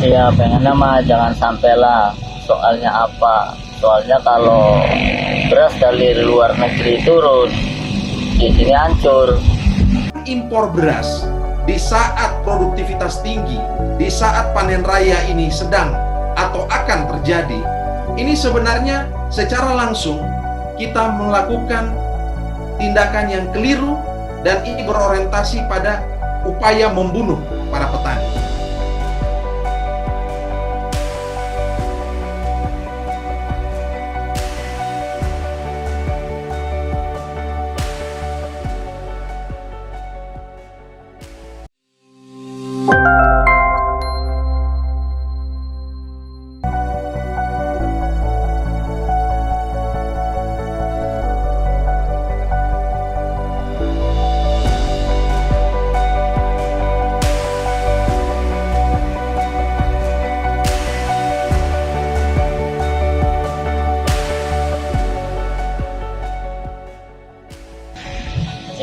Iya, pengennya mah jangan sampai lah. Soalnya apa? Soalnya kalau beras dari luar negeri turun, di sini hancur. Impor beras di saat produktivitas tinggi, di saat panen raya ini sedang atau akan terjadi, ini sebenarnya secara langsung kita melakukan tindakan yang keliru dan ini berorientasi pada upaya membunuh para petani.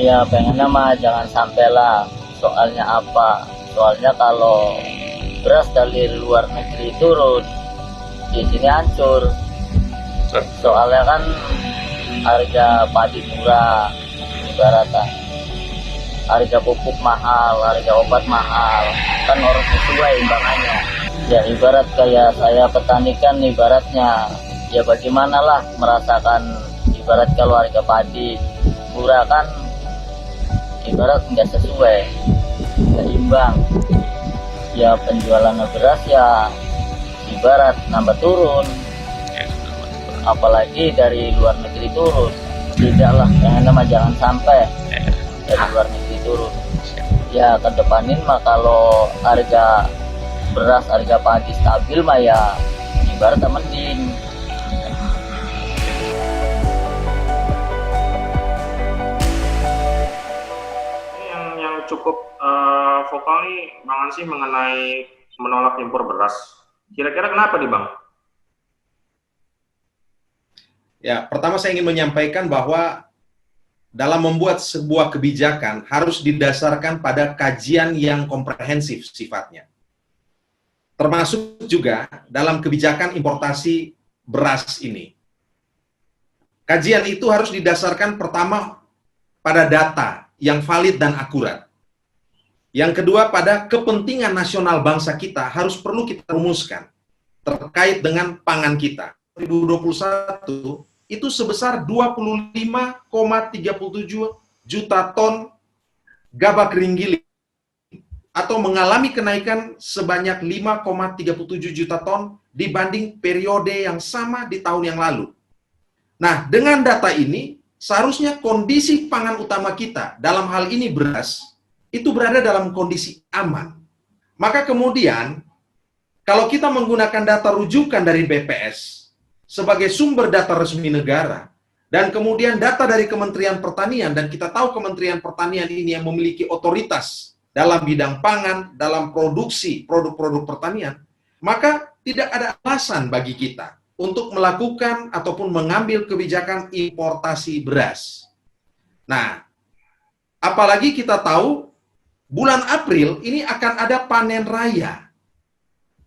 Iya, pengennya mah jangan sampai lah. Soalnya apa? Soalnya kalau beras dari luar negeri turun, di sini hancur. Soalnya kan harga padi murah, ibaratnya harga pupuk mahal, harga obat mahal, kan harus sesuai makanya. Ya ibarat kayak saya petani kan ibaratnya, ya bagaimanalah merasakan ibarat kalau harga padi murah kan ibarat nggak sesuai, nggak imbang. Ya penjualan beras ya ibarat nambah turun, apalagi dari luar negeri turun. Tidaklah, yang nama jangan sampai dari luar negeri turun. Ya kedepanin mah kalau harga beras, harga padi stabil mah ya ibaratnya mending. Yang cukup vokal nih Bang Ansih mengenai menolak impor beras. Kira-kira kenapa nih Bang? Ya, pertama saya ingin menyampaikan bahwa dalam membuat sebuah kebijakan harus didasarkan pada kajian yang komprehensif sifatnya. Termasuk juga dalam kebijakan importasi beras ini. Kajian itu harus didasarkan pertama pada data yang valid dan akurat. Yang kedua pada kepentingan nasional bangsa kita harus perlu kita rumuskan terkait dengan pangan kita. 2021 itu sebesar 25,37 juta ton gabah kering giling atau mengalami kenaikan sebanyak 5,37 juta ton dibanding periode yang sama di tahun yang lalu. Nah, dengan data ini seharusnya kondisi pangan utama kita, dalam hal ini beras, itu berada dalam kondisi aman. Maka kemudian, kalau kita menggunakan data rujukan dari BPS sebagai sumber data resmi negara, dan kemudian data dari Kementerian Pertanian, dan kita tahu Kementerian Pertanian ini yang memiliki otoritas dalam bidang pangan, dalam produksi produk-produk pertanian, maka tidak ada alasan bagi kita untuk melakukan ataupun mengambil kebijakan importasi beras. Nah, apalagi kita tahu bulan April ini akan ada panen raya.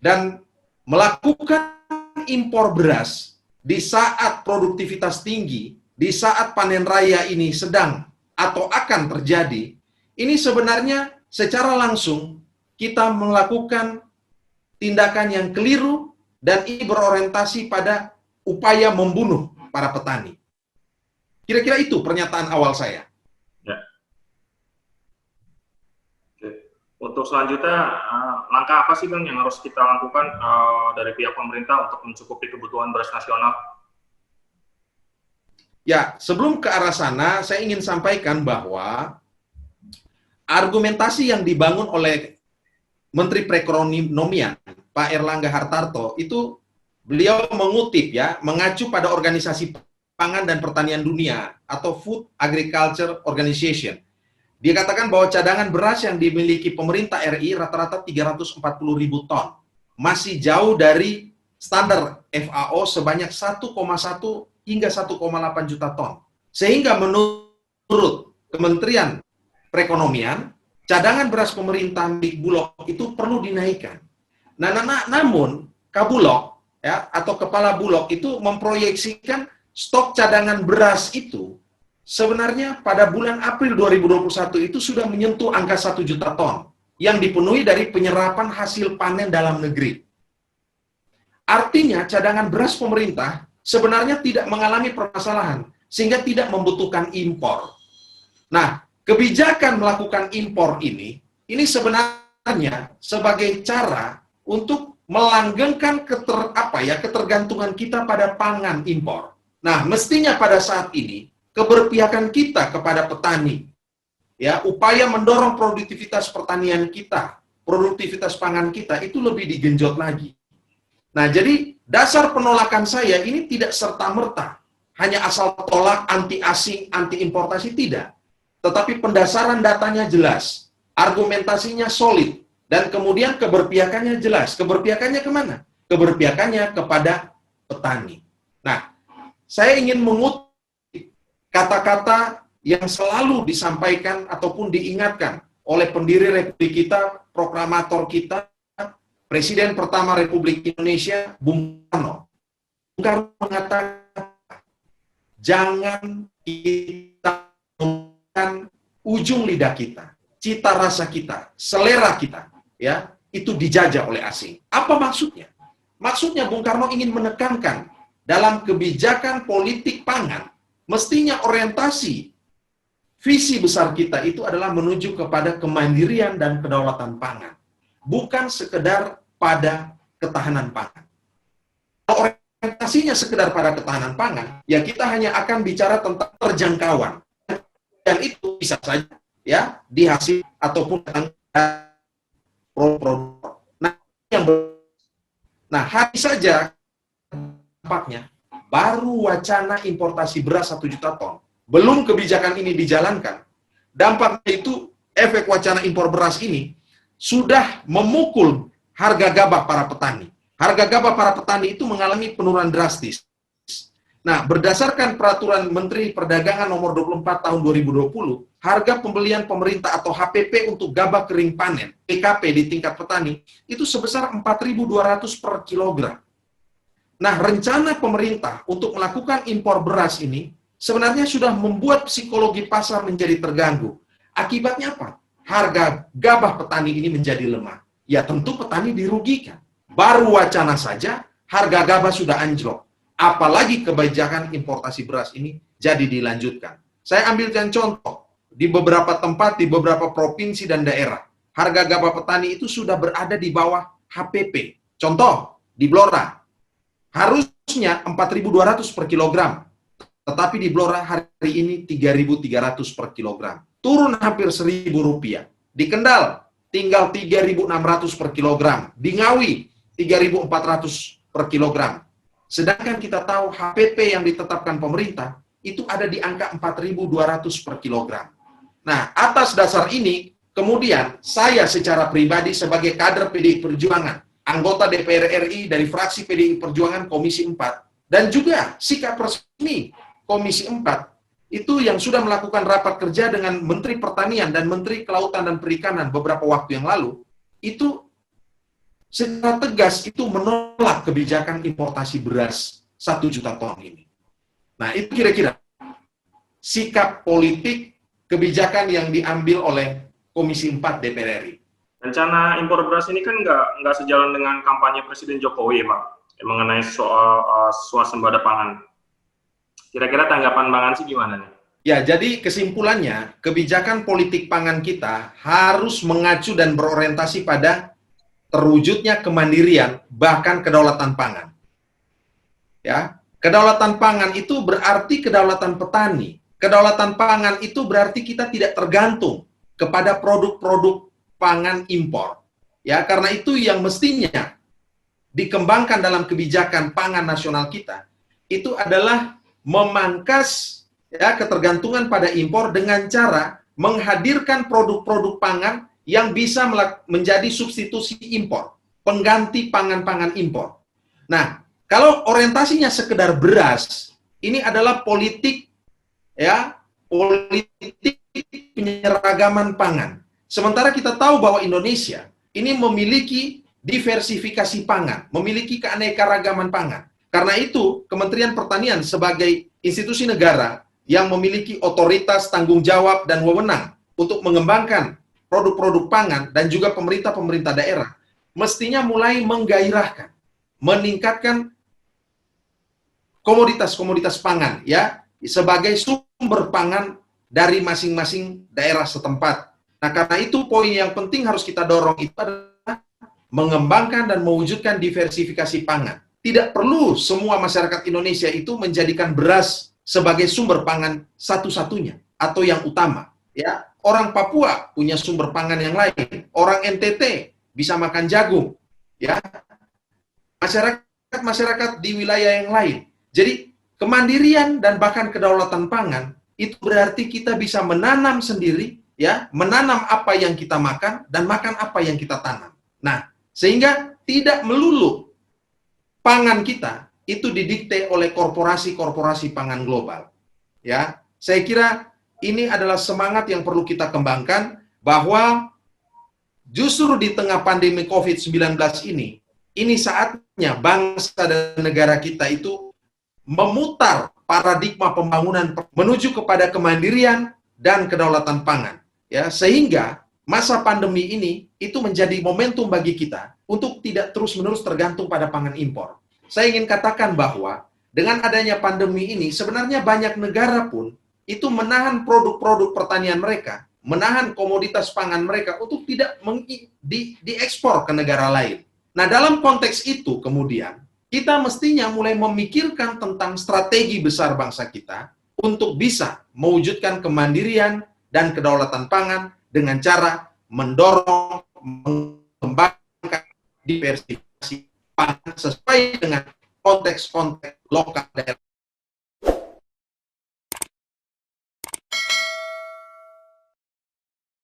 Dan melakukan impor beras di saat produktivitas tinggi, di saat panen raya ini sedang atau akan terjadi, ini sebenarnya secara langsung kita melakukan tindakan yang keliru dan ini berorientasi pada upaya membunuh para petani. Kira-kira itu pernyataan awal saya. Ya. Oke. Untuk selanjutnya, langkah apa sih Bang yang harus kita lakukan dari pihak pemerintah untuk mencukupi kebutuhan beras nasional? Ya, sebelum ke arah sana, saya ingin sampaikan bahwa argumentasi yang dibangun oleh Menteri Perekonomian, Pak Erlangga Hartarto, itu beliau mengutip ya, mengacu pada Organisasi Pangan dan Pertanian Dunia atau Food Agriculture Organization. Dia katakan bahwa cadangan beras yang dimiliki pemerintah RI rata-rata 340.000 ton. Masih jauh dari standar FAO sebanyak 1,1 hingga 1,8 juta ton. Sehingga menurut Kementerian Perekonomian, cadangan beras pemerintah milik Bulog itu perlu dinaikkan. Namun Kabulok ya atau kepala Bulog itu memproyeksikan stok cadangan beras itu sebenarnya pada bulan April 2021 itu sudah menyentuh angka 1 juta ton yang dipenuhi dari penyerapan hasil panen dalam negeri. Artinya cadangan beras pemerintah sebenarnya tidak mengalami permasalahan sehingga tidak membutuhkan impor. Nah, kebijakan melakukan impor ini sebenarnya sebagai cara untuk melanggengkan ketergantungan kita pada pangan impor. Nah, mestinya pada saat ini keberpihakan kita kepada petani, ya, upaya mendorong produktivitas pertanian kita, produktivitas pangan kita itu lebih digenjot lagi. Nah, jadi dasar penolakan saya ini tidak serta-merta hanya asal tolak anti asing, anti importasi, tidak. Tetapi pendasaran datanya jelas, argumentasinya solid, dan kemudian keberpihakannya jelas. Keberpihakannya kemana? Keberpihakannya kepada petani. Nah, saya ingin mengutip kata-kata yang selalu disampaikan ataupun diingatkan oleh pendiri Republik kita, proklamator kita, Presiden pertama Republik Indonesia, Bung Karno. Bung Karno mengatakan, jangan kita menggunakan ujung lidah kita, cita rasa kita, selera kita, ya, itu dijajah oleh asing. Apa maksudnya? Maksudnya Bung Karno ingin menekankan dalam kebijakan politik pangan, mestinya orientasi visi besar kita itu adalah menuju kepada kemandirian dan kedaulatan pangan, bukan sekedar pada ketahanan pangan. Kalau orientasinya sekedar pada ketahanan pangan, ya kita hanya akan bicara tentang terjangkauan. Dan itu bisa saja ya dihasil ataupun produk. Nah, hari saja dampaknya baru wacana importasi beras 1 juta ton. Belum kebijakan ini dijalankan. Dampaknya itu efek wacana impor beras ini sudah memukul harga gabah para petani. Harga gabah para petani itu mengalami penurunan drastis. Nah, berdasarkan peraturan Menteri Perdagangan nomor 24 tahun 2020, harga pembelian pemerintah atau HPP untuk gabah kering panen, PKP di tingkat petani, itu sebesar 4.200 per kilogram. Nah, rencana pemerintah untuk melakukan impor beras ini sebenarnya sudah membuat psikologi pasar menjadi terganggu. Akibatnya apa? Harga gabah petani ini menjadi lemah. Ya tentu petani dirugikan. Baru wacana saja, harga gabah sudah anjlok. Apalagi kebijakan importasi beras ini jadi dilanjutkan. Saya ambilkan contoh, di beberapa tempat, di beberapa provinsi dan daerah, harga gabah petani itu sudah berada di bawah HPP. Contoh, di Blora, harusnya 4.200 per kilogram, tetapi di Blora hari ini 3.300 per kilogram. Turun hampir Rp1.000. Di Kendal, tinggal 3.600 per kilogram. Di Ngawi, 3.400 per kilogram. Sedangkan kita tahu HPP yang ditetapkan pemerintah itu ada di angka 4.200 per kilogram. Nah, atas dasar ini, kemudian saya secara pribadi sebagai kader PDI Perjuangan, anggota DPR RI dari fraksi PDI Perjuangan Komisi 4, dan juga sikap resmi Komisi 4, itu yang sudah melakukan rapat kerja dengan Menteri Pertanian dan Menteri Kelautan dan Perikanan beberapa waktu yang lalu, itu secara tegas itu menolak kebijakan importasi beras 1 juta ton ini. Nah, itu kira-kira sikap politik kebijakan yang diambil oleh Komisi 4 DPR RI. Rencana impor beras ini kan nggak sejalan dengan kampanye Presiden Jokowi, Pak, mengenai soal swasembada pangan. Kira-kira tanggapan Bang Ansy gimana nih? Ya, jadi kesimpulannya, kebijakan politik pangan kita harus mengacu dan berorientasi pada terwujudnya kemandirian, bahkan kedaulatan pangan. Ya, kedaulatan pangan itu berarti kedaulatan petani. Kedaulatan pangan itu berarti kita tidak tergantung kepada produk-produk pangan impor. Ya, karena itu yang mestinya dikembangkan dalam kebijakan pangan nasional kita, itu adalah memangkas ya ketergantungan pada impor dengan cara menghadirkan produk-produk pangan yang bisa menjadi substitusi impor, pengganti pangan-pangan impor. Nah, kalau orientasinya sekedar beras, ini adalah politik ya, politik penyeragaman pangan. Sementara kita tahu bahwa Indonesia ini memiliki diversifikasi pangan, memiliki keanekaragaman pangan. Karena itu, Kementerian Pertanian sebagai institusi negara yang memiliki otoritas, tanggung jawab, dan wewenang untuk mengembangkan produk-produk pangan dan juga pemerintah-pemerintah daerah, mestinya mulai menggairahkan, meningkatkan komoditas-komoditas pangan ya sebagai sumber pangan dari masing-masing daerah setempat. Nah, karena itu poin yang penting harus kita dorong itu adalah mengembangkan dan mewujudkan diversifikasi pangan. Tidak perlu semua masyarakat Indonesia itu menjadikan beras sebagai sumber pangan satu-satunya atau yang utama. Ya, orang Papua punya sumber pangan yang lain. Orang NTT bisa makan jagung. Ya, masyarakat di wilayah yang lain. Jadi kemandirian dan bahkan kedaulatan pangan itu berarti kita bisa menanam sendiri, ya, menanam apa yang kita makan dan makan apa yang kita tanam. Nah, sehingga tidak melulu pangan kita itu didikte oleh korporasi-korporasi pangan global. Ya, saya kira ini adalah semangat yang perlu kita kembangkan bahwa justru di tengah pandemi COVID-19 ini saatnya bangsa dan negara kita itu memutar paradigma pembangunan menuju kepada kemandirian dan kedaulatan pangan. Ya, sehingga masa pandemi ini itu menjadi momentum bagi kita untuk tidak terus-menerus tergantung pada pangan impor. Saya ingin katakan bahwa dengan adanya pandemi ini, sebenarnya banyak negara pun itu menahan produk-produk pertanian mereka, menahan komoditas pangan mereka untuk tidak diekspor ke negara lain. Nah, dalam konteks itu kemudian, kita mestinya mulai memikirkan tentang strategi besar bangsa kita untuk bisa mewujudkan kemandirian dan kedaulatan pangan dengan cara mendorong, mengembangkan diversifikasi pangan sesuai dengan konteks-konteks lokal daerah